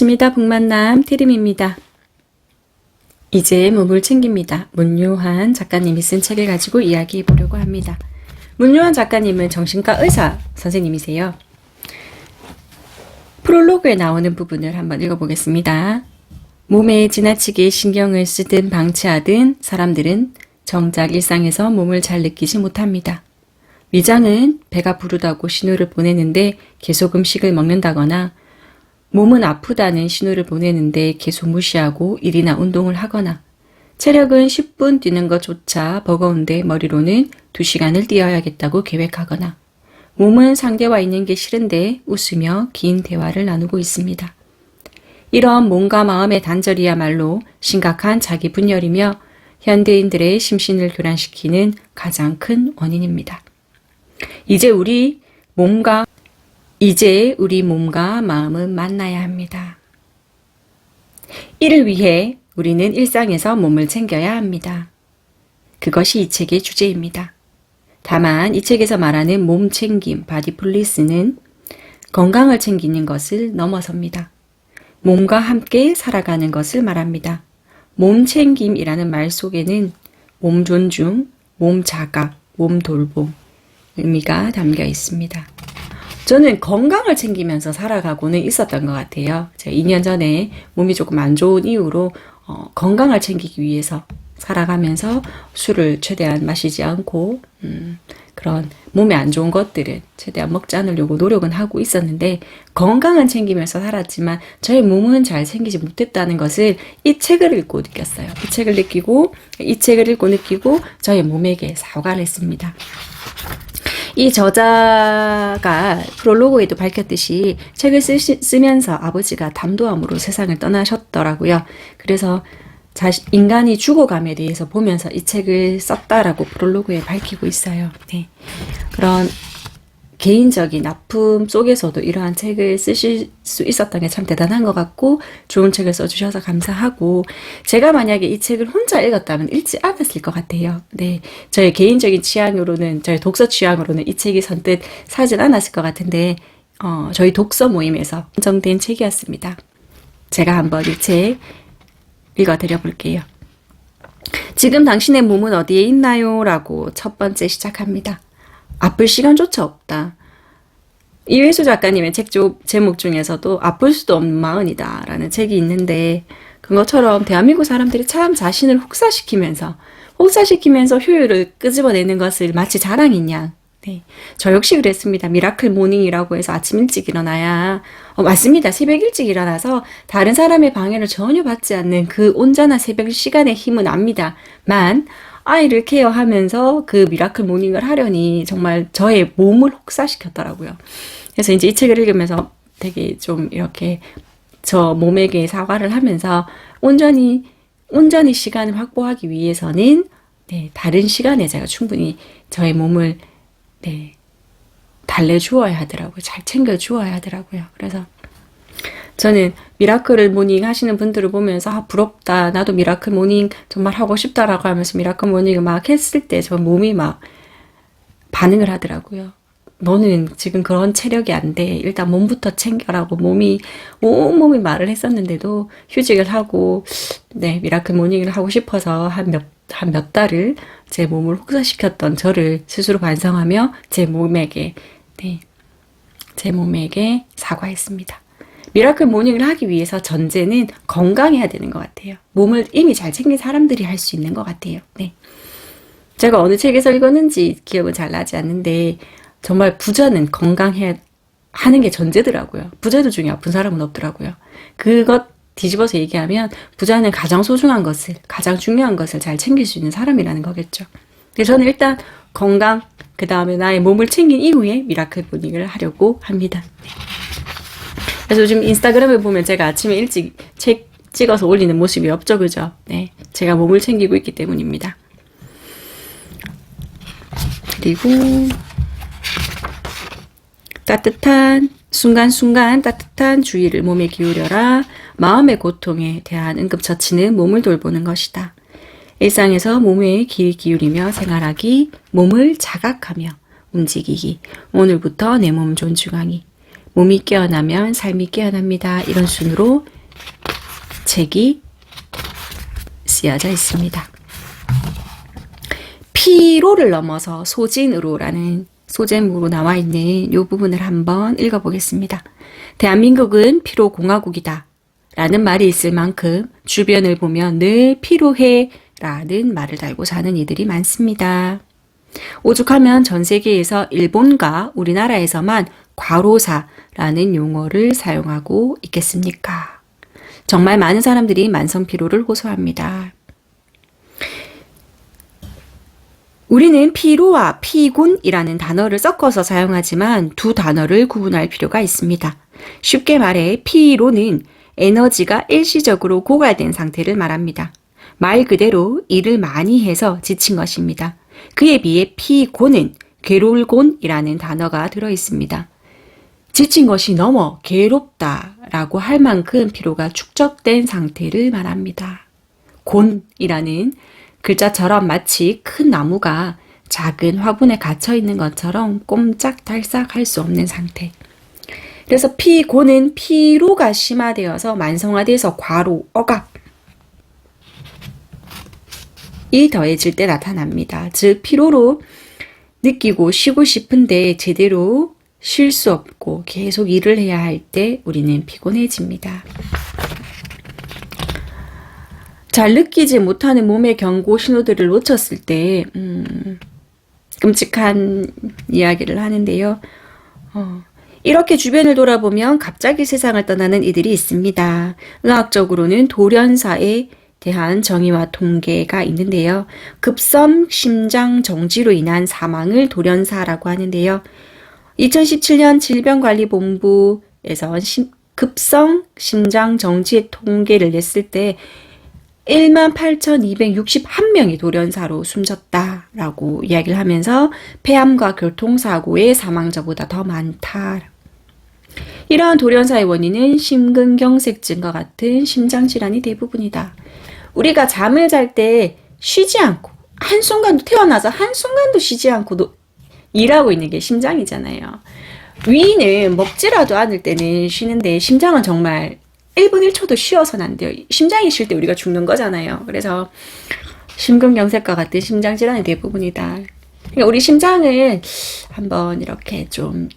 반갑습니다. 북만남 티림입니다. 이제 몸을 챙깁니다. 문요한 작가님이 쓴 책을 가지고 이야기해 보려고 합니다. 문요한 작가님은 정신과 의사 선생님이세요. 프롤로그에 나오는 부분을 한번 읽어보겠습니다. 몸에 지나치게 신경을 쓰든 방치하든 사람들은 정작 일상에서 몸을 잘 느끼지 못합니다. 위장은 배가 부르다고 신호를 보내는데 계속 음식을 먹는다거나 몸은 아프다는 신호를 보내는데 계속 무시하고 일이나 운동을 하거나 체력은 10분 뛰는 것조차 버거운데 머리로는 2시간을 뛰어야겠다고 계획하거나 몸은 상대와 있는 게 싫은데 웃으며 긴 대화를 나누고 있습니다. 이런 몸과 마음의 단절이야말로 심각한 자기 분열이며 현대인들의 심신을 교란시키는 가장 큰 원인입니다. 이제 우리 몸과 마음은 만나야 합니다. 이를 위해 우리는 일상에서 몸을 챙겨야 합니다. 그것이 이 책의 주제입니다. 다만 이 책에서 말하는 몸 챙김, 바디플리스는 건강을 챙기는 것을 넘어섭니다. 몸과 함께 살아가는 것을 말합니다. 몸 챙김이라는 말 속에는 몸 존중, 몸 자각, 몸 돌봄 의미가 담겨 있습니다. 저는 건강을 챙기면서 살아가고는 있었던 것 같아요. 제가 2년 전에 몸이 조금 안 좋은 이유로 건강을 챙기기 위해서 살아가면서 술을 최대한 마시지 않고 그런 몸에 안 좋은 것들은 최대한 먹지 않으려고 노력은 하고 있었는데 건강은 챙기면서 살았지만 저의 몸은 잘 챙기지 못했다는 것을 이 책을 읽고 느꼈어요. 이 책을 읽고 느끼고 저의 몸에게 사과를 했습니다. 이 저자가 프롤로그에도 밝혔듯이 책을 쓰면서 아버지가 담도암으로 세상을 떠나셨더라고요. 그래서 인간이 죽어감에 대해서 보면서 이 책을 썼다라고 프롤로그에 밝히고 있어요. 네. 그런 개인적인 아픔 속에서도 이러한 책을 쓰실 수 있었던 게 참 대단한 것 같고 좋은 책을 써주셔서 감사하고 제가 만약에 이 책을 혼자 읽었다면 읽지 않았을 것 같아요. 네, 저의 개인적인 취향으로는 저의 독서 취향으로는 이 책이 선뜻 사진 않았을 것 같은데 저희 독서 모임에서 선정된 책이었습니다. 제가 한번 이 책 읽어드려 볼게요. 지금 당신의 몸은 어디에 있나요? 라고 첫 번째 시작합니다. 아플 시간조차 없다. 이회수 작가님의 책 제목 중에서도 아플 수도 없는 마흔이다 라는 책이 있는데 그것처럼 대한민국 사람들이 참 자신을 혹사시키면서 효율을 끄집어내는 것을 마치 자랑인 양. 네, 저 역시 그랬습니다. 미라클 모닝이라고 해서 아침 일찍 일어나야 맞습니다. 새벽 일찍 일어나서 다른 사람의 방해를 전혀 받지 않는 그 온전한 새벽 시간의 힘은 압니다만 아이를 케어하면서 그 미라클 모닝을 하려니 정말 저의 몸을 혹사시켰더라고요. 그래서 이제 이 책을 읽으면서 되게 좀 이렇게 저 몸에게 사과를 하면서 온전히 시간을 확보하기 위해서는 다른 시간에 제가 충분히 저의 몸을 달래주어야 하더라고요. 잘 챙겨주어야 하더라고요. 그래서 저는 미라클 모닝 하시는 분들을 보면서 부럽다. 나도 미라클 모닝 정말 하고 싶다라고 하면서 미라클 모닝을 막 했을 때 저 몸이 막 반응을 하더라고요. 너는 지금 그런 체력이 안 돼. 일단 몸부터 챙겨라고 온몸이 말을 했었는데도 휴직을 하고 미라클 모닝을 하고 싶어서 한 몇 달을 제 몸을 혹사시켰던 저를 스스로 반성하며 제 몸에게 사과했습니다. 미라클 모닝을 하기 위해서 전제는 건강해야 되는 것 같아요. 몸을 이미 잘 챙긴 사람들이 할 수 있는 것 같아요. 네. 제가 어느 책에서 읽었는지 기억은 잘 나지 않는데 정말 부자는 건강해야 하는 게 전제더라고요. 부자들 중에 아픈 사람은 없더라고요. 그것 뒤집어서 얘기하면 부자는 가장 소중한 것을, 가장 중요한 것을 잘 챙길 수 있는 사람이라는 거겠죠. 그래서 저는 일단 건강, 그 다음에 나의 몸을 챙긴 이후에 미라클 모닝을 하려고 합니다. 그래서 요즘 인스타그램을 보면 제가 아침에 일찍 책 찍어서 올리는 모습이 없죠, 그죠? 네, 제가 몸을 챙기고 있기 때문입니다. 그리고 순간순간 따뜻한 주의를 몸에 기울여라. 마음의 고통에 대한 응급처치는 몸을 돌보는 것이다. 일상에서 몸에 귀 기울이며 생활하기, 몸을 자각하며 움직이기, 오늘부터 내 몸 존중하기, 몸이 깨어나면 삶이 깨어납니다. 이런 순으로 책이 쓰여져 있습니다. 피로를 넘어서 소진으로라는 소제목으로 나와 있는 이 부분을 한번 읽어보겠습니다. 대한민국은 피로공화국이다 라는 말이 있을 만큼 주변을 보면 늘 피로해 라는 말을 달고 사는 이들이 많습니다. 오죽하면 전 세계에서 일본과 우리나라에서만 과로사라는 용어를 사용하고 있겠습니까? 정말 많은 사람들이 만성피로를 호소합니다. 우리는 피로와 피곤이라는 단어를 섞어서 사용하지만 두 단어를 구분할 필요가 있습니다. 쉽게 말해 피로는 에너지가 일시적으로 고갈된 상태를 말합니다. 말 그대로 일을 많이 해서 지친 것입니다. 그에 비해 피곤은 괴로울 곤이라는 단어가 들어있습니다. 지친 것이 너무 괴롭다라고 할 만큼 피로가 축적된 상태를 말합니다. 곤이라는 글자처럼 마치 큰 나무가 작은 화분에 갇혀 있는 것처럼 꼼짝달싹 할 수 없는 상태. 그래서 피곤은 피로가 심화되어서 만성화돼서 과로, 억압, 이 더해질 때 나타납니다. 즉 피로로 느끼고 쉬고 싶은데 제대로 쉴 수 없고 계속 일을 해야 할 때 우리는 피곤해집니다. 잘 느끼지 못하는 몸의 경고 신호들을 놓쳤을 때 끔찍한 이야기를 하는데요. 이렇게 주변을 돌아보면 갑자기 세상을 떠나는 이들이 있습니다. 의학적으로는 돌연사에 대한 정의와 통계가 있는데요. 급성 심장 정지로 인한 사망을 돌연사라고 하는데요. 2017년 질병관리본부에서 급성 심장 정지의 통계를 냈을 때 18,261명이 돌연사로 숨졌다라고 이야기를 하면서 폐암과 교통사고의 사망자보다 더 많다. 이러한 돌연사의 원인은 심근경색증과 같은 심장질환이 대부분이다. 우리가 잠을 잘 때 쉬지 않고 한순간도 태어나서 한순간도 쉬지 않고 일하고 있는 게 심장이잖아요. 위는 먹지라도 않을 때는 쉬는데 심장은 정말 1분 1초도 쉬어서는 안 돼요. 심장이 쉴 때 우리가 죽는 거잖아요. 그래서 심근경색과 같은 심장질환이 대부분이다. 그러니까 우리 심장을 한번 이렇게 좀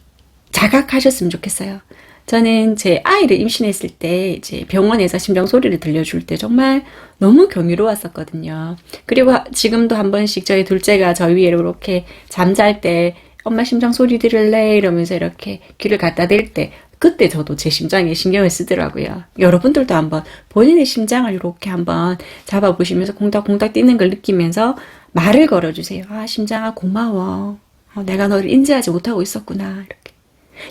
자각하셨으면 좋겠어요. 저는 제 아이를 임신했을 때 이제 병원에서 심장 소리를 들려줄 때 정말 너무 경이로웠었거든요. 그리고 지금도 한 번씩 저희 둘째가 저 위에 이렇게 잠잘 때 엄마 심장 소리 들을래? 이러면서 이렇게 귀를 갖다 댈 때 그때 저도 제 심장에 신경을 쓰더라고요. 여러분들도 한번 본인의 심장을 이렇게 한번 잡아보시면서 콩닥콩닥 뛰는 걸 느끼면서 말을 걸어주세요. 아, 심장아 고마워. 내가 너를 인지하지 못하고 있었구나. 이렇게.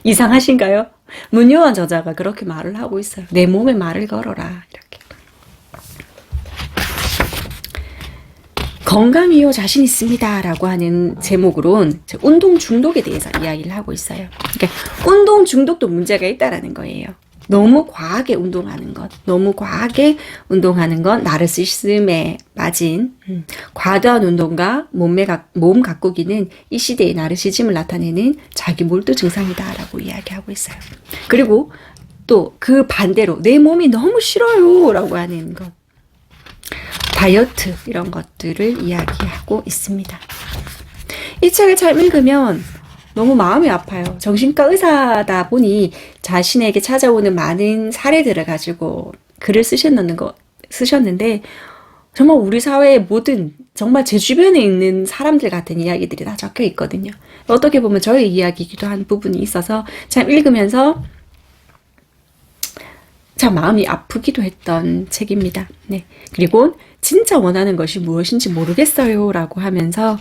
이상하신가요? 문효원 저자가 그렇게 말을 하고 있어요. 내 몸에 말을 걸어라. 이렇게. 건강이요 자신 있습니다 라고 하는 제목으로는 운동 중독에 대해서 이야기를 하고 있어요. 그러니까 운동 중독도 문제가 있다라는 거예요. 너무 과하게 운동하는 것, 너무 과하게 운동하는 건 나르시시즘에 빠진 과도한 운동과 몸 가꾸기는 이 시대의 나르시즘을 나타내는 자기 몰두 증상이다라고 이야기하고 있어요. 그리고 또 그 반대로 내 몸이 너무 싫어요 라고 하는 것, 다이어트 이런 것들을 이야기하고 있습니다. 이 책을 잘 읽으면 너무 마음이 아파요. 정신과 의사다 보니 자신에게 찾아오는 많은 사례들을 가지고 글을 쓰셨는데 정말 우리 사회의 모든 정말 제 주변에 있는 사람들 같은 이야기들이 다 적혀 있거든요. 어떻게 보면 저의 이야기이기도 한 부분이 있어서 참 읽으면서 참 마음이 아프기도 했던 책입니다. 네. 그리고 진짜 원하는 것이 무엇인지 모르겠어요 라고 하면서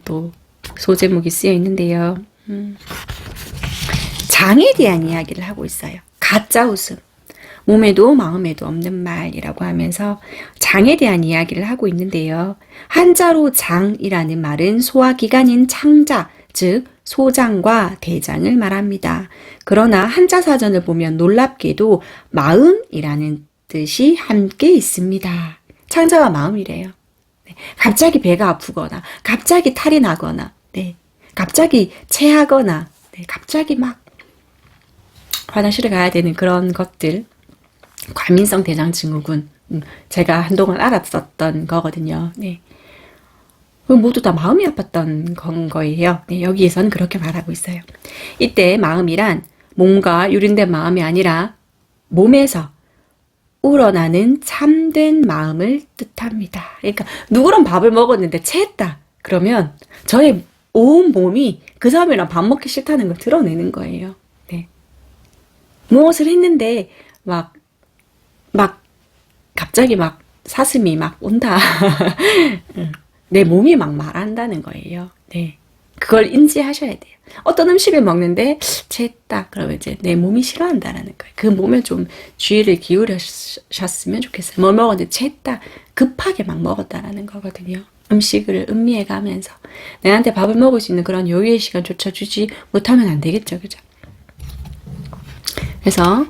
또 소제목이 쓰여 있는데요. 장에 대한 이야기를 하고 있어요. 가짜 웃음. 몸에도 마음에도 없는 말이라고 하면서 장에 대한 이야기를 하고 있는데요. 한자로 장이라는 말은 소화기관인 창자, 즉 소장과 대장을 말합니다. 그러나 한자 사전을 보면 놀랍게도 마음이라는 뜻이 함께 있습니다. 창자와 마음이래요. 네. 갑자기 배가 아프거나 갑자기 탈이 나거나 네. 갑자기 체하거나 네. 갑자기 막 화장실에 가야 되는 그런 것들, 과민성 대장 증후군. 제가 한동안 알았었던 거거든요. 네. 모두 다 마음이 아팠던 거예요. 네, 여기에서는 그렇게 말하고 있어요. 이때 마음이란 몸과 유린된 마음이 아니라 몸에서 우러나는 참된 마음을 뜻합니다. 그러니까 누구랑 밥을 먹었는데 체했다. 그러면 저의 온 몸이 그 사람이랑 밥 먹기 싫다는 걸 드러내는 거예요. 네. 무엇을 했는데 막 갑자기 막 사슴이 막 온다. 내 몸이 막 말한다는 거예요. 네. 그걸 인지하셔야 돼요. 어떤 음식을 먹는데 체했다. 그러면 이제 내 몸이 싫어한다라는 거예요. 그 몸에 좀 주의를 기울이셨으면 좋겠어요. 뭘 먹었는데 체했다. 급하게 막 먹었다라는 거거든요. 음식을 음미해 가면서 내한테 밥을 먹을 수 있는 그런 여유의 시간조차 주지 못하면 안 되겠죠. 그죠? 그래서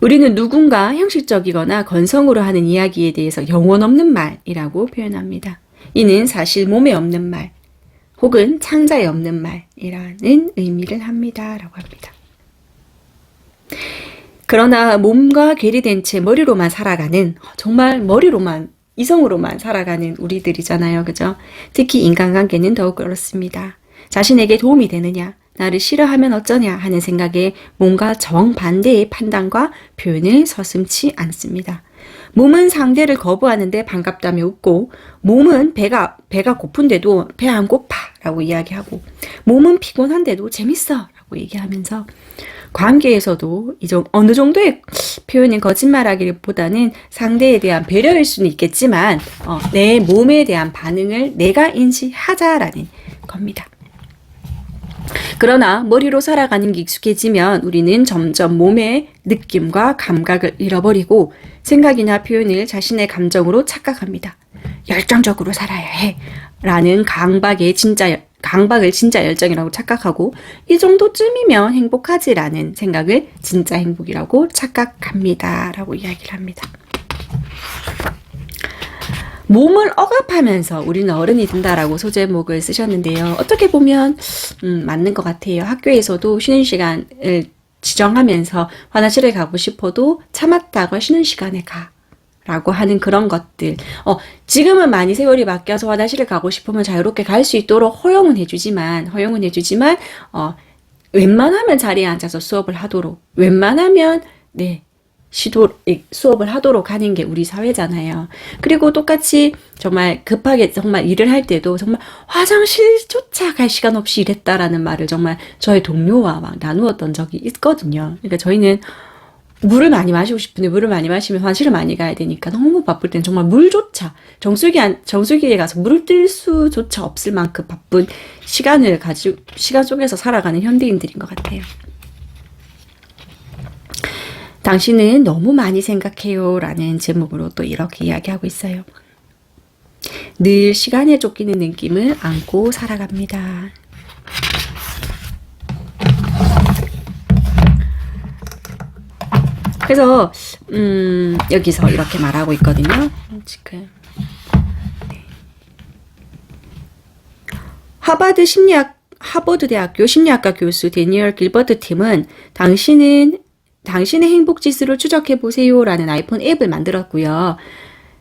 우리는 누군가 형식적이거나 건성으로 하는 이야기에 대해서 영혼 없는 말이라고 표현합니다. 이는 사실 몸에 없는 말 혹은 창자에 없는 말이라는 의미를 합니다. 라고 합니다. 그러나 몸과 괴리된 채 머리로만 살아가는, 정말 머리로만, 이성으로만 살아가는 우리들이잖아요. 그죠? 특히 인간관계는 더욱 그렇습니다. 자신에게 도움이 되느냐, 나를 싫어하면 어쩌냐 하는 생각에 몸과 정반대의 판단과 표현을 서슴지 않습니다. 몸은 상대를 거부하는데 반갑다며 웃고, 몸은 배가 고픈데도 배 안 고파 라고 이야기하고, 몸은 피곤한데도 재밌어 라고 얘기하면서, 관계에서도 어느 정도의 표현인 거짓말하기보다는 상대에 대한 배려일 수는 있겠지만 내 몸에 대한 반응을 내가 인지하자라는 겁니다. 그러나 머리로 살아가는 게 익숙해지면 우리는 점점 몸의 느낌과 감각을 잃어버리고 생각이나 표현을 자신의 감정으로 착각합니다. 열정적으로 살아야 해 라는 강박을 진짜 열정이라고 착각하고, 이 정도쯤이면 행복하지라는 생각을 진짜 행복이라고 착각합니다 라고 이야기를 합니다. 몸을 억압하면서 우리는 어른이 된다라고 소제목을 쓰셨는데요. 어떻게 보면 맞는 것 같아요. 학교에서도 쉬는 시간을 지정하면서 화장실에 가고 싶어도 참았다가 쉬는 시간에 가 라고 하는 그런 것들. 지금은 많이 세월이 바뀌어서 화장실을 가고 싶으면 자유롭게 갈 수 있도록 허용은 해주지만, 웬만하면 자리에 앉아서 수업을 하도록, 웬만하면, 수업을 하도록 하는 게 우리 사회잖아요. 그리고 똑같이 정말 급하게 정말 일을 할 때도 정말 화장실조차 갈 시간 없이 일했다라는 말을 정말 저의 동료와 막 나누었던 적이 있거든요. 그러니까 저희는 물을 많이 마시고 싶은데 물을 많이 마시면 화장실을 많이 가야 되니까 너무 바쁠 때는 정말 물조차 정수기에 가서 물을 뜰 수조차 없을 만큼 바쁜 시간 속에서 살아가는 현대인들인 것 같아요. 당신은 너무 많이 생각해요 라는 제목으로 또 이렇게 이야기하고 있어요. 늘 시간에 쫓기는 느낌을 안고 살아갑니다. 그래서 여기서 이렇게 말하고 있거든요. 지금 하버드대학교 심리학과 교수 데니얼 길버트 팀은 당신의 행복지수를 추적해보세요 라는 아이폰 앱을 만들었고요.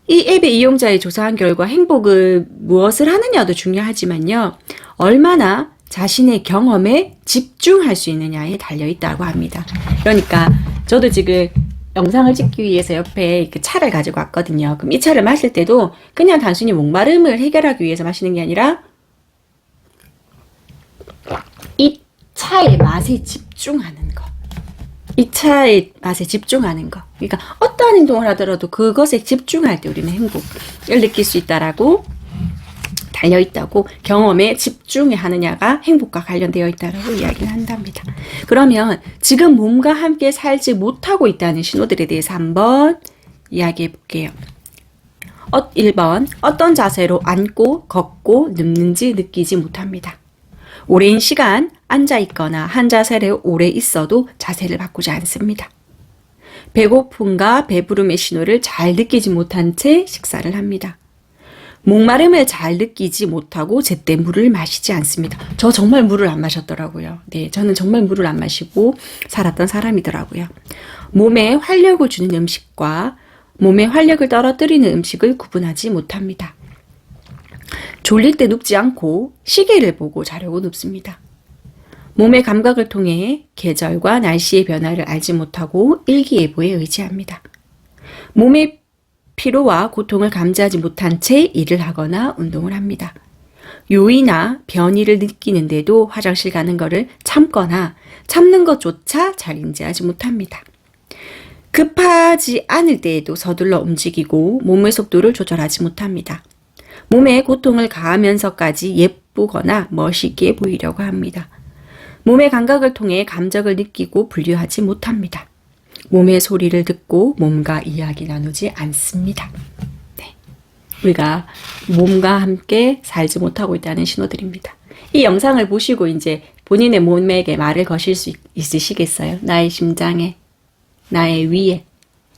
이 앱의 이용자에 조사한 결과 행복을 무엇을 하느냐도 중요하지만요. 얼마나 자신의 경험에 집중할 수 있느냐에 달려있다고 합니다. 그러니까 저도 지금 영상을 찍기 위해서 옆에 차를 가지고 왔거든요. 그럼 이 차를 마실 때도 그냥 단순히 목마름을 해결하기 위해서 마시는 게 아니라 이 차의 맛에 집중하는 거. 이 차의 맛에 집중하는 거. 그러니까 어떠한 행동을 하더라도 그것에 집중할 때 우리는 행복을 느낄 수 있다라고 달려있다고, 경험에 집중해 하느냐가 행복과 관련되어 있다라고 이야기를 한답니다. 그러면 지금 몸과 함께 살지 못하고 있다는 신호들에 대해서 한번 이야기해 볼게요. 1번, 어떤 자세로 앉고 걷고 눕는지 느끼지 못합니다. 오랜 시간 앉아있거나 한 자세로 오래 있어도 자세를 바꾸지 않습니다. 배고픔과 배부름의 신호를 잘 느끼지 못한 채 식사를 합니다. 목마름을 잘 느끼지 못하고 제때 물을 마시지 않습니다. 저 정말 물을 안 마셨더라고요. 네, 저는 정말 물을 안 마시고 살았던 사람이더라고요. 몸에 활력을 주는 음식과 몸에 활력을 떨어뜨리는 음식을 구분하지 못합니다. 졸릴 때 눕지 않고 시계를 보고 자려고 눕습니다. 몸의 감각을 통해 계절과 날씨의 변화를 알지 못하고 일기예보에 의지합니다. 몸의 피로와 고통을 감지하지 못한 채 일을 하거나 운동을 합니다. 요의나 변이를 느끼는데도 화장실 가는 것을 참거나 참는 것조차 잘 인지하지 못합니다. 급하지 않을 때에도 서둘러 움직이고 몸의 속도를 조절하지 못합니다. 몸에 고통을 가하면서까지 예쁘거나 멋있게 보이려고 합니다. 몸의 감각을 통해 감정을 느끼고 분류하지 못합니다. 몸의 소리를 듣고 몸과 이야기 나누지 않습니다. 네. 우리가 몸과 함께 살지 못하고 있다는 신호들입니다. 이 영상을 보시고 이제 본인의 몸에게 말을 거실 수 있으시겠어요? 나의 심장에, 나의 위에,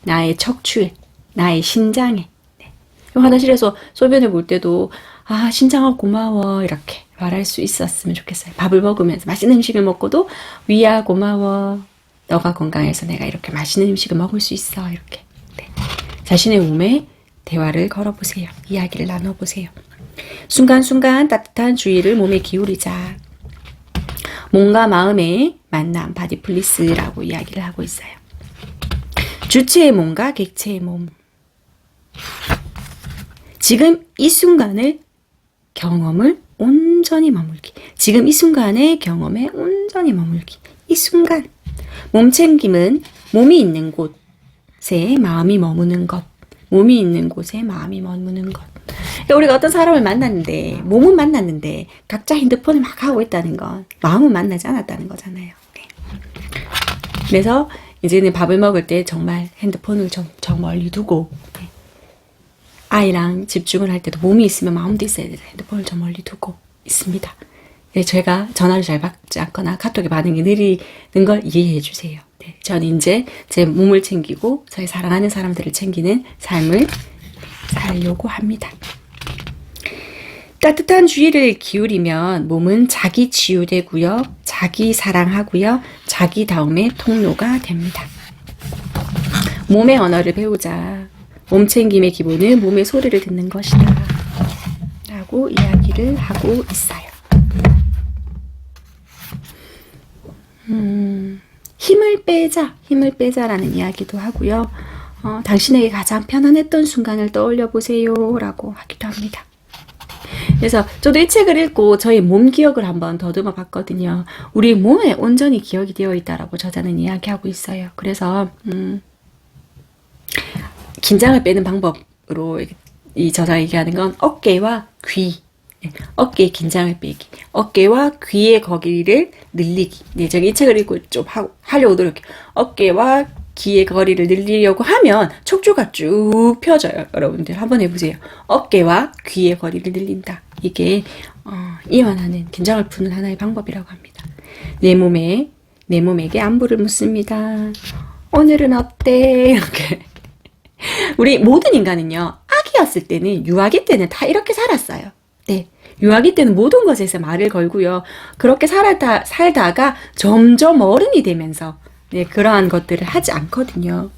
나의 척추에, 나의 신장에. 네. 화장실에서 소변을 볼 때도 아, 신장아 고마워 이렇게 말할 수 있었으면 좋겠어요. 밥을 먹으면서 맛있는 음식을 먹고도 위야 고마워. 너가 건강해서 내가 이렇게 맛있는 음식을 먹을 수 있어. 이렇게. 네. 자신의 몸에 대화를 걸어보세요. 이야기를 나눠보세요. 순간순간 따뜻한 주의를 몸에 기울이자. 몸과 마음의 만남, 바디플리스라고 이야기를 하고 있어요. 주체의 몸과 객체의 몸. 지금 이 순간을 경험을 온전히 머물기. 지금 이 순간의 경험에 온전히 머물기. 이 순간. 몸챙김은 몸이 있는 곳에 마음이 머무는 것. 몸이 있는 곳에 마음이 머무는 것. 그러니까 우리가 어떤 사람을 만났는데 몸은 만났는데 각자 핸드폰을 막 하고 있다는 건 마음은 만나지 않았다는 거잖아요. 네. 그래서 이제는 밥을 먹을 때 정말 핸드폰을 저 멀리 두고 네. 아이랑 집중을 할 때도 몸이 있으면 마음도 있어야 돼서 핸드폰을 저 멀리 두고 있습니다. 네, 제가 전화를 잘 받지 않거나 카톡에 반응이 느리는 걸 이해해 주세요. 네, 저는 이제 제 몸을 챙기고 저희 사랑하는 사람들을 챙기는 삶을 살려고 합니다. 따뜻한 주의를 기울이면 몸은 자기 치유되고요. 자기 사랑하고요. 자기다움의 통로가 됩니다. 몸의 언어를 배우자. 몸챙김의 기본은 몸의 소리를 듣는 것이다. 라고 이야기를 하고 있어요. 힘을 빼자라는 이야기도 하고요. 당신에게 가장 편안했던 순간을 떠올려 보세요. 라고 하기도 합니다. 그래서 저도 이 책을 읽고 저희 몸 기억을 한번 더듬어 봤거든요. 우리 몸에 온전히 기억이 되어 있다라고 저자는 이야기하고 있어요. 그래서 긴장을 빼는 방법으로 이 저자가 얘기하는 건 어깨와 귀, 어깨의 긴장을 빼기, 어깨와 귀의 거리를 늘리기. 네, 제가 이 책을 읽고 좀 하려고 노력해요. 어깨와 귀의 거리를 늘리려고 하면 척추가 쭉 펴져요. 여러분들 한번 해보세요. 어깨와 귀의 거리를 늘린다. 이게 이완하는 긴장을 푸는 하나의 방법이라고 합니다. 내 몸에게 안부를 묻습니다. 오늘은 어때? 이렇게. 우리 모든 인간은요, 아기였을 때는, 유아기 때는 다 이렇게 살았어요. 네. 유아기 때는 모든 것에서 말을 걸고요. 그렇게 살다가 점점 어른이 되면서, 네, 그러한 것들을 하지 않거든요.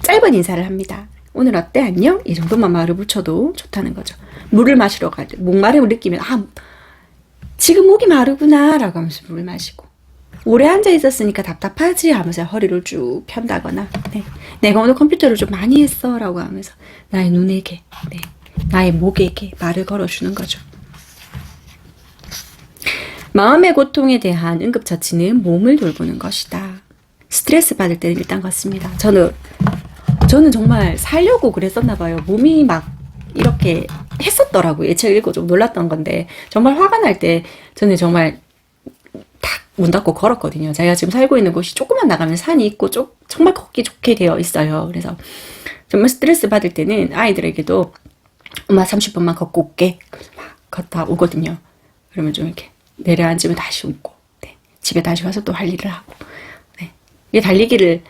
짧은 인사를 합니다. 오늘 어때? 안녕? 이 정도만 말을 붙여도 좋다는 거죠. 물을 마시러 가죠. 목마름을 느끼면, 지금 목이 마르구나. 라고 하면서 물을 마시고. 오래 앉아 있었으니까 답답하지 하면서 허리를 쭉 편다거나, 네. 내가 오늘 컴퓨터를 좀 많이 했어 라고 하면서 나의 눈에게, 네. 나의 목에게 말을 걸어주는 거죠. 마음의 고통에 대한 응급처치는 몸을 돌보는 것이다. 스트레스 받을 때는 일단 걷습니다. 저는 정말 살려고 그랬었나 봐요. 몸이 막 이렇게 했었더라고요. 이 책 읽고 좀 놀랐던 건데, 정말 화가 날 때 저는 정말 문 닫고 걸었거든요. 제가 지금 살고 있는 곳이 조금만 나가면 산이 있고 정말 걷기 좋게 되어 있어요. 그래서 정말 스트레스 받을 때는 아이들에게도 엄마 30분만 걷고 올게. 그래서 막 걷다 오거든요. 그러면 좀 이렇게 내려앉으면 다시 웃고, 네. 집에 다시 가서 또 할 일을 하고, 네. 이게 달리기를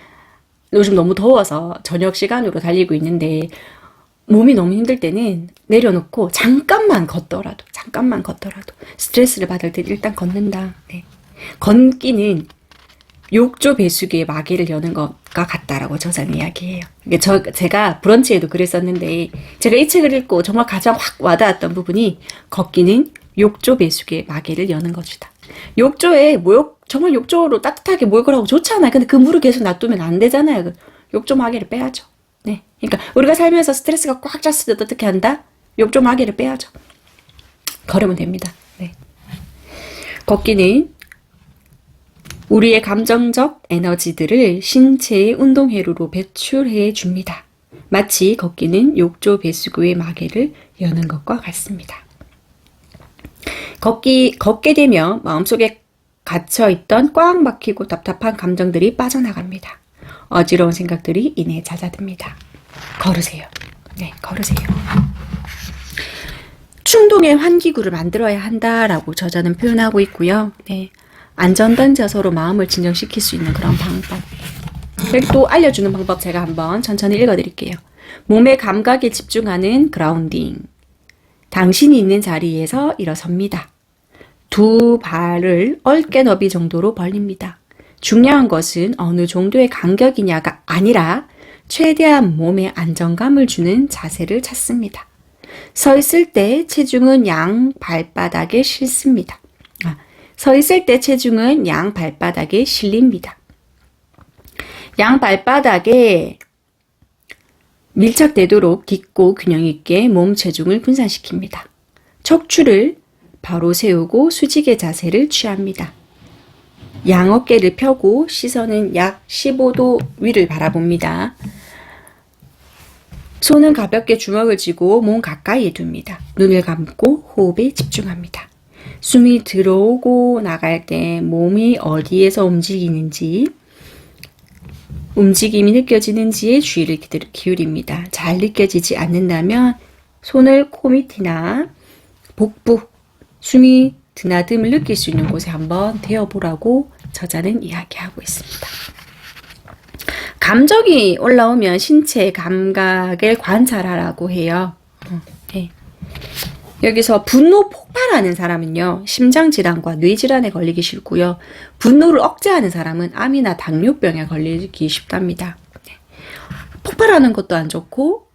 요즘 너무 더워서 저녁 시간으로 달리고 있는데 몸이 너무 힘들 때는 내려놓고 잠깐만 걷더라도 스트레스를 받을 때 일단 걷는다. 네. 걷기는 욕조 배수기의 마개를 여는 것과 같다라고 저자는 이야기해요. 제가 브런치에도 글을 썼는데 제가 이 책을 읽고 정말 가장 확 와닿았던 부분이 걷기는 욕조 배수기의 마개를 여는 것이다. 욕조에 정말 욕조로 따뜻하게 목욕을 하고 좋잖아요. 근데 그 물을 계속 놔두면 안 되잖아요. 욕조 마개를 빼야죠. 네. 그러니까 우리가 살면서 스트레스가 꽉 찼을 때 어떻게 한다? 욕조 마개를 빼야죠. 걸으면 됩니다. 네. 걷기는 우리의 감정적 에너지들을 신체의 운동회로로 배출해 줍니다. 마치 걷기는 욕조 배수구의 마개를 여는 것과 같습니다. 걷게 되면 마음속에 갇혀있던 꽉 막히고 답답한 감정들이 빠져나갑니다. 어지러운 생각들이 이내 잦아듭니다. 걸으세요. 네, 걸으세요. 충동의 환기구를 만들어야 한다라고 저자는 표현하고 있고요. 네. 안전단자서로 마음을 진정시킬 수 있는 그런 방법. 여기 또 알려주는 방법 제가 한번 천천히 읽어드릴게요. 몸의 감각에 집중하는 그라운딩. 당신이 있는 자리에서 일어섭니다. 두 발을 어깨 너비 정도로 벌립니다. 중요한 것은 어느 정도의 간격이냐가 아니라 최대한 몸에 안정감을 주는 자세를 찾습니다. 서 있을 때 체중은 양 발바닥에 실습니다. 서 있을 때 체중은 양 발바닥에 실립니다. 양 발바닥에 밀착되도록 깊고 균형 있게 몸 체중을 분산시킵니다. 척추를 바로 세우고 수직의 자세를 취합니다. 양 어깨를 펴고 시선은 약 15도 위를 바라봅니다. 손은 가볍게 주먹을 쥐고 몸 가까이에 둡니다. 눈을 감고 호흡에 집중합니다. 숨이 들어오고 나갈 때 몸이 어디에서 움직이는지, 움직임이 느껴지는지에 주의를 기울입니다. 잘 느껴지지 않는다면 손을 코 밑이나 복부, 숨이 드나듦을 느낄 수 있는 곳에 한번 대어보라고 저자는 이야기하고 있습니다. 감정이 올라오면 신체 감각을 관찰하라고 해요. 네. 여기서 분노 폭발하는 사람은요, 심장질환과 뇌질환에 걸리기 쉽고요. 분노를 억제하는 사람은 암이나 당뇨병에 걸리기 쉽답니다. 네. 폭발하는 것도 안 좋고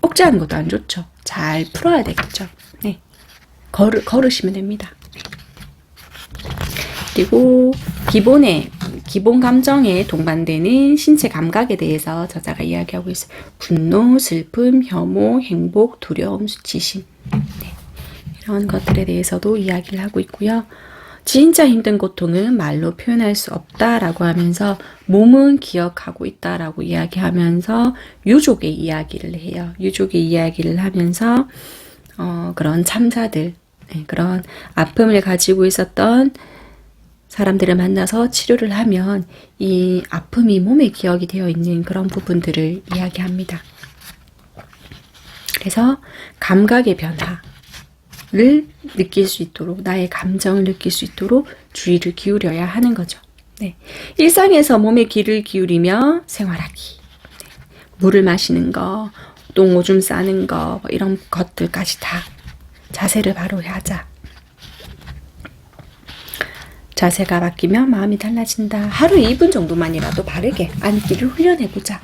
억제하는 것도 안 좋죠. 잘 풀어야 되겠죠. 네. 걸으시면 됩니다. 그리고 기본 감정에 동반되는 신체 감각에 대해서 저자가 이야기하고 있어요. 분노, 슬픔, 혐오, 행복, 두려움, 수치심. 네. 이런 것들에 대해서도 이야기를 하고 있고요. 진짜 힘든 고통은 말로 표현할 수 없다라고 하면서 몸은 기억하고 있다라고 이야기하면서 유족의 이야기를 해요. 유족의 이야기를 하면서 그런 참사들, 네, 그런 아픔을 가지고 있었던 사람들을 만나서 치료를 하면 이 아픔이 몸에 기억이 되어 있는 그런 부분들을 이야기합니다. 그래서 감각의 변화를 느낄 수 있도록, 나의 감정을 느낄 수 있도록 주의를 기울여야 하는 거죠. 네. 일상에서 몸에 귀를 기울이며 생활하기. 네. 물을 마시는 거, 똥 오줌 싸는 거, 이런 것들까지 다 자세를 바로 하자. 자세가 바뀌면 마음이 달라진다. 하루 2분 정도만이라도 바르게 앉기를 훈련해보자.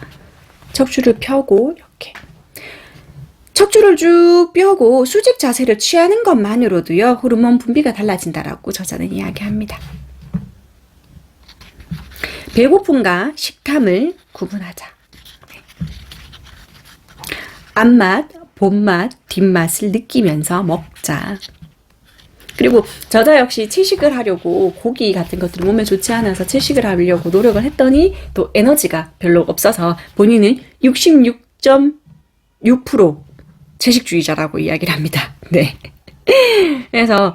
척추를 펴고 이렇게 척추를 쭉 펴고 수직 자세를 취하는 것만으로도요, 호르몬 분비가 달라진다라고 저자는 이야기합니다. 배고픔과 식탐을 구분하자. 앞맛, 본맛, 뒷맛을 느끼면서 먹자. 그리고 저자 역시 채식을 하려고 고기 같은 것들이 몸에 좋지 않아서 채식을 하려고 노력을 했더니 또 에너지가 별로 없어서 본인은 66.6% 채식주의자라고 이야기를 합니다. 네. 그래서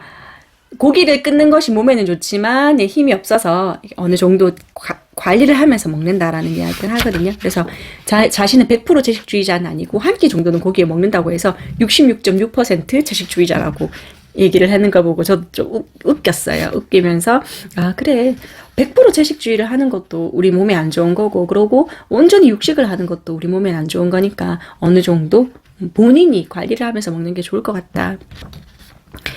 고기를 끊는 것이 몸에는 좋지만 힘이 없어서 어느 정도 관리를 하면서 먹는다라는 이야기를 하거든요. 그래서 자신은 100% 채식주의자는 아니고 한 끼 정도는 고기에 먹는다고 해서 66.6% 채식주의자라고 얘기를 하는 거 보고 저도 좀 웃겼어요. 웃기면서 아 그래 100% 채식주의를 하는 것도 우리 몸에 안 좋은 거고 그러고 온전히 육식을 하는 것도 우리 몸에 안 좋은 거니까 어느 정도 본인이 관리를 하면서 먹는 게 좋을 것 같다.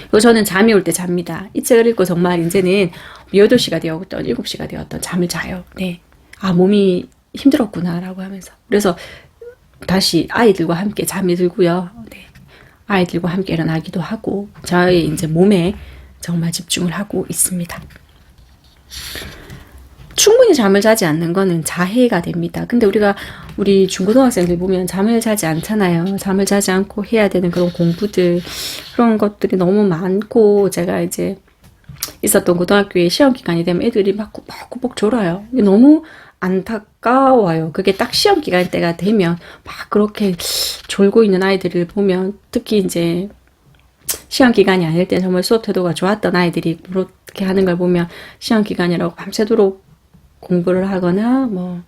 그리고 저는 잠이 올 때 잡니다. 이 책을 읽고 정말 이제는 8시가 되었던 7시가 되었던 잠을 자요. 네. 아 몸이 힘들었구나 라고 하면서 그래서 다시 아이들과 함께 잠이 들고요. 네. 아이들과 함께 일어나기도 하고 저의 이제 몸에 정말 집중을 하고 있습니다. 충분히 잠을 자지 않는 거는 자해가 됩니다. 근데 우리 중고등학생들 보면 잠을 자지 않잖아요. 잠을 자지 않고 해야 되는 그런 공부들, 그런 것들이 너무 많고, 제가 이제 있었던 고등학교에 시험 기간이 되면 애들이 막 꾸벅꾸벅 졸아요. 너무 안타까워요. 그게 딱 시험 기간 때가 되면 막 그렇게 졸고 있는 아이들을 보면 특히 이제 시험 기간이 아닐 때 정말 수업 태도가 좋았던 아이들이 그렇게 하는 걸 보면 시험 기간이라고 밤새도록 공부를 하거나 뭐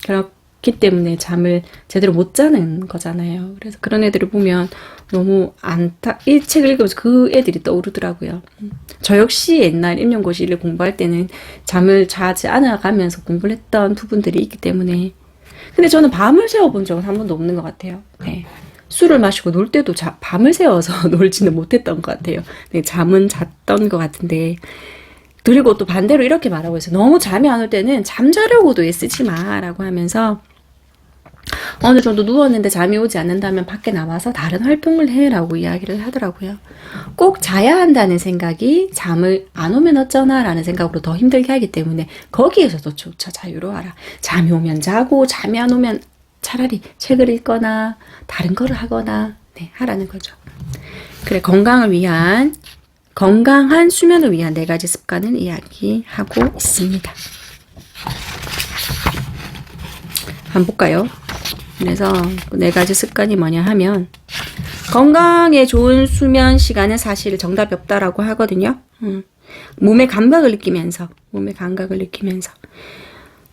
그렇기 때문에 잠을 제대로 못 자는 거잖아요. 그래서 그런 애들을 보면 너무 이 책을 읽으면서 그 애들이 떠오르더라고요. 저 역시 옛날 임용고시를 공부할 때는 잠을 자지 않아가면서 공부를 했던 부분들이 있기 때문에 근데 저는 밤을 새워본 적은 한 번도 없는 것 같아요. 네. 술을 마시고 놀 때도 밤을 새워서 놀지는 못했던 것 같아요. 네, 잠은 잤던 것 같은데 그리고 또 반대로 이렇게 말하고 있어요. 너무 잠이 안 올 때는 잠자려고도 애쓰지 마라고 하면서 어느 정도 누웠는데 잠이 오지 않는다면 밖에 나와서 다른 활동을 해라고 이야기를 하더라고요. 꼭 자야 한다는 생각이 잠을 안 오면 어쩌나 라는 생각으로 더 힘들게 하기 때문에 거기에서도 조차 자유로워라. 잠이 오면 자고 잠이 안 오면 차라리 책을 읽거나 다른 거를 하거나 하라는 거죠. 그래 건강한 수면을 위한 4가지 습관을 이야기하고 있습니다. 한번 볼까요? 그래서 4가지 습관이 뭐냐 하면 건강에 좋은 수면 시간은 사실 정답이 없다라고 하거든요. 몸의 감각을 느끼면서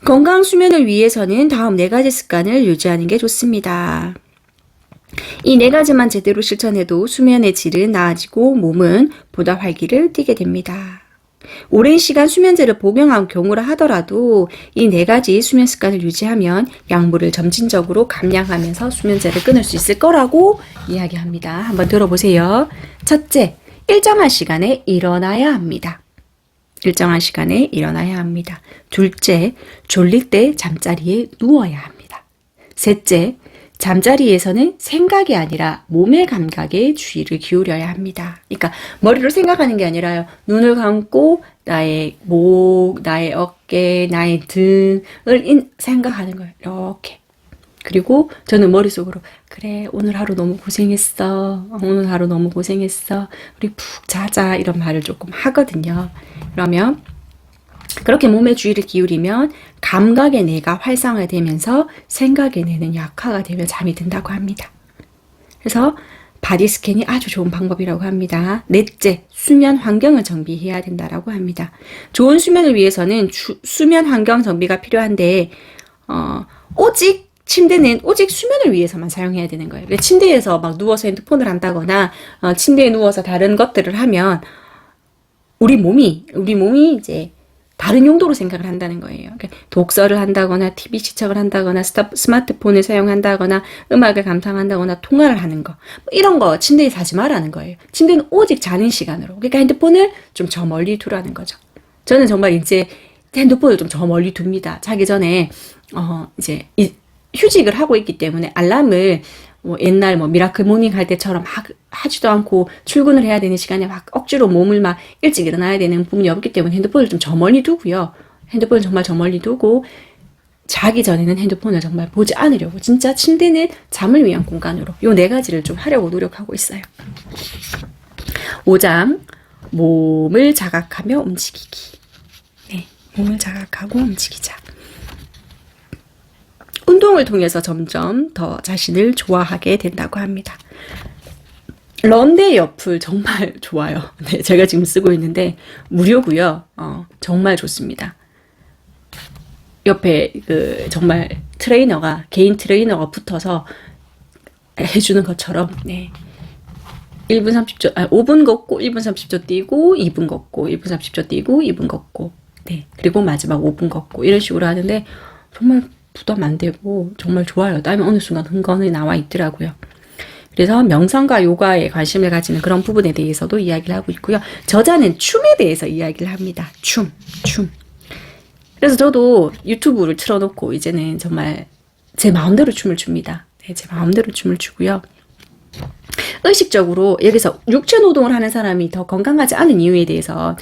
건강 수면을 위해서는 다음 4가지 습관을 유지하는 게 좋습니다. 이 4가지만 제대로 실천해도 수면의 질은 나아지고 몸은 보다 활기를 띠게 됩니다. 오랜 시간 수면제를 복용한 경우라 하더라도 이 4가지 수면 습관을 유지하면 약물을 점진적으로 감량하면서 수면제를 끊을 수 있을 거라고 이야기합니다. 한번 들어보세요. 첫째, 일정한 시간에 일어나야 합니다. 둘째, 졸릴 때 잠자리에 누워야 합니다. 셋째, 잠자리에서는 생각이 아니라 몸의 감각에 주의를 기울여야 합니다. 그러니까 머리로 생각하는 게 아니라요. 눈을 감고 나의 목, 나의 어깨, 나의 등을 생각하는 거예요. 이렇게. 그리고 저는 머릿속으로 그래 오늘 하루 너무 고생했어. 우리 푹 자자 이런 말을 조금 하거든요. 그러면 그렇게 몸의 주의를 기울이면 감각의 뇌가 활성화되면서 생각의 뇌는 약화가 되며 잠이 든다고 합니다. 그래서 바디 스캔이 아주 좋은 방법이라고 합니다. 넷째, 수면 환경을 정비해야 된다라고 합니다. 좋은 수면을 위해서는 수면 환경 정비가 필요한데 침대는 오직 수면을 위해서만 사용해야 되는 거예요. 침대에서 막 누워서 핸드폰을 한다거나 침대에 누워서 다른 것들을 하면 우리 몸이 이제 다른 용도로 생각을 한다는 거예요. 독서를 한다거나 TV 시청을 한다거나 스마트폰을 사용한다거나 음악을 감상한다거나 통화를 하는 거 이런 거 침대에서 하지 말라는 거예요. 침대는 오직 자는 시간으로. 그러니까 핸드폰을 좀 저 멀리 두라는 거죠. 저는 정말 이제 핸드폰을 좀 저 멀리 둡니다. 자기 전에 이제 휴직을 하고 있기 때문에 알람을 옛날 미라클 모닝 할 때처럼 막 하지도 않고 출근을 해야 되는 시간에 막 억지로 몸을 막 일찍 일어나야 되는 부분이 없기 때문에 핸드폰을 좀 저 멀리 두고요. 핸드폰을 정말 저 멀리 두고 자기 전에는 핸드폰을 정말 보지 않으려고 진짜 침대는 잠을 위한 공간으로 요 4가지를 좀 하려고 노력하고 있어요. 5장 몸을 자각하며 움직이기. 몸을 자각하고 움직이자. 운동을 통해서 점점 더 자신을 좋아하게 된다고 합니다. 런데이 어플 정말 좋아요. 제가 지금 쓰고 있는데 무료고요. 정말 좋습니다. 옆에 정말 개인 트레이너가 붙어서 해주는 것처럼 1분 30초, 5분 걷고 1분 30초 뛰고 2분 걷고 1분 30초 뛰고 2분 걷고 네. 그리고 마지막 5분 걷고 이런 식으로 하는데 정말 부담 안 되고 정말 좋아요. 땀이 어느 순간 흥건히 나와 있더라고요. 그래서 명상과 요가에 관심을 가지는 그런 부분에 대해서도 이야기를 하고 있고요. 저자는 춤에 대해서 이야기를 합니다. 춤. 그래서 저도 유튜브를 틀어놓고 이제는 정말 제 마음대로 춤을 춥니다. 네, 제 마음대로 춤을 추고요. 의식적으로 여기서 육체 노동을 하는 사람이 더 건강하지 않은 이유에 대해서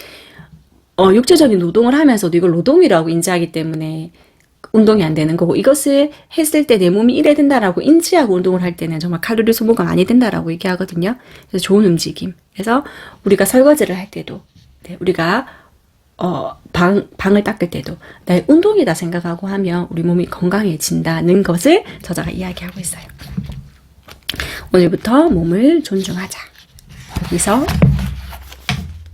육체적인 노동을 하면서도 이걸 노동이라고 인지하기 때문에 운동이 안 되는 거고, 이것을 했을 때 내 몸이 이래 된다라고 인지하고 운동을 할 때는 정말 칼로리 소모가 많이 된다라고 얘기하거든요. 그래서 좋은 움직임. 그래서 우리가 설거지를 할 때도, 네, 우리가 방을 닦을 때도 나의 운동이다 생각하고 하면 우리 몸이 건강해진다는 것을 저자가 이야기하고 있어요. 오늘부터 몸을 존중하자. 여기서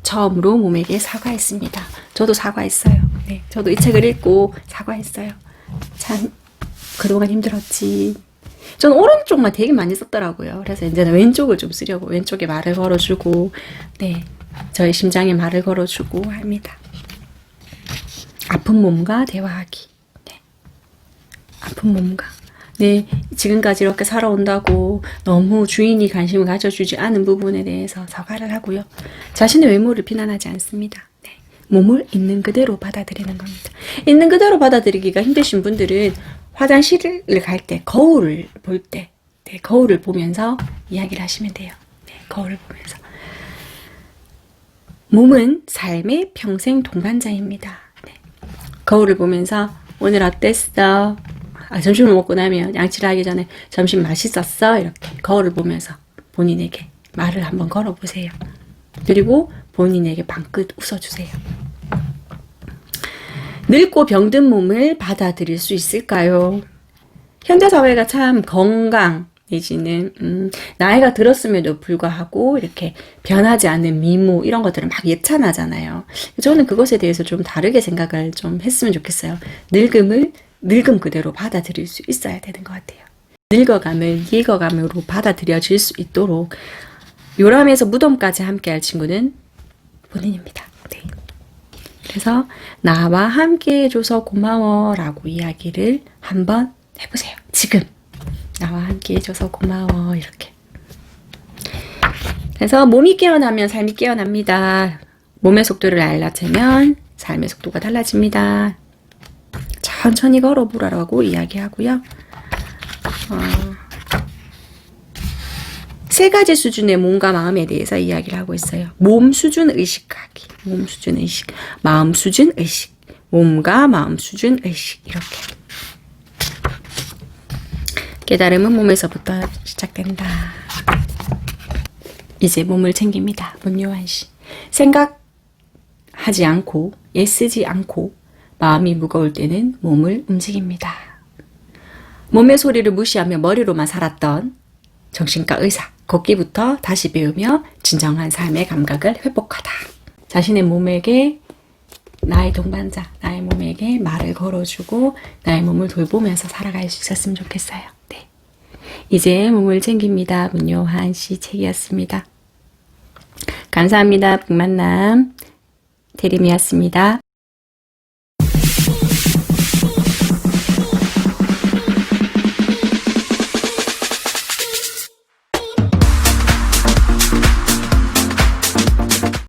처음으로 몸에게 사과했습니다. 저도 사과했어요. 네, 저도 이 책을 읽고 사과했어요. 참 그동안 힘들었지. 저는 오른쪽만 되게 많이 썼더라고요. 그래서 이제는 왼쪽을 좀 쓰려고 왼쪽에 말을 걸어주고, 네, 저의 심장에 말을 걸어주고 합니다. 아픈 몸과 대화하기. 네, 아픈 몸과. 네, 지금까지 이렇게 살아온다고 너무 주인이 관심을 가져주지 않은 부분에 대해서 사과를 하고요. 자신의 외모를 비난하지 않습니다. 네, 몸을 있는 그대로 받아들이는 겁니다. 있는 그대로 받아들이기가 힘드신 분들은 화장실을 갈 때, 거울을 볼 때, 네, 거울을 보면서 이야기를 하시면 돼요. 네, 거울을 보면서. 몸은 삶의 평생 동반자입니다. 네, 거울을 보면서 오늘 어땠어? 점심을 먹고 나면 양치를 하기 전에 점심 맛있었어? 이렇게 거울을 보면서 본인에게 말을 한번 걸어보세요. 그리고 본인에게 방긋 웃어주세요. 늙고 병든 몸을 받아들일 수 있을까요? 현대사회가 참 건강 내지는 나이가 들었음에도 불구하고 이렇게 변하지 않는 미모 이런 것들을 막 예찬하잖아요. 저는 그것에 대해서 좀 다르게 생각을 좀 했으면 좋겠어요. 늙음 그대로 받아들일 수 있어야 되는 것 같아요. 늙어감을 예거감으로 받아들여질 수 있도록 요람에서 무덤까지 함께할 친구는 본인입니다. 네. 그래서 나와 함께 해줘서 고마워 라고 이야기를 한번 해보세요. 지금 나와 함께 해줘서 고마워 이렇게. 그래서 몸이 깨어나면 삶이 깨어납니다. 몸의 속도를 알아채면 삶의 속도가 달라집니다. 천천히 걸어보라고 이야기하고요. 3가지 수준의 몸과 마음에 대해서 이야기를 하고 있어요. 몸 수준 의식하기, 몸 수준 의식, 마음 수준 의식, 몸과 마음 수준 의식 이렇게. 깨달음은 몸에서부터 시작된다. 이제 몸을 챙깁니다. 문요한 씨. 생각하지 않고 애쓰지 않고 마음이 무거울 때는 몸을 움직입니다. 몸의 소리를 무시하며 머리로만 살았던 정신과 의사, 걷기부터 다시 배우며 진정한 삶의 감각을 회복하다. 자신의 몸에게 나의 동반자, 나의 몸에게 말을 걸어주고 나의 몸을 돌보면서 살아갈 수 있었으면 좋겠어요. 네. 이제 몸을 챙깁니다. 문요한 씨 책이었습니다. 감사합니다. 북만남 대림이었습니다.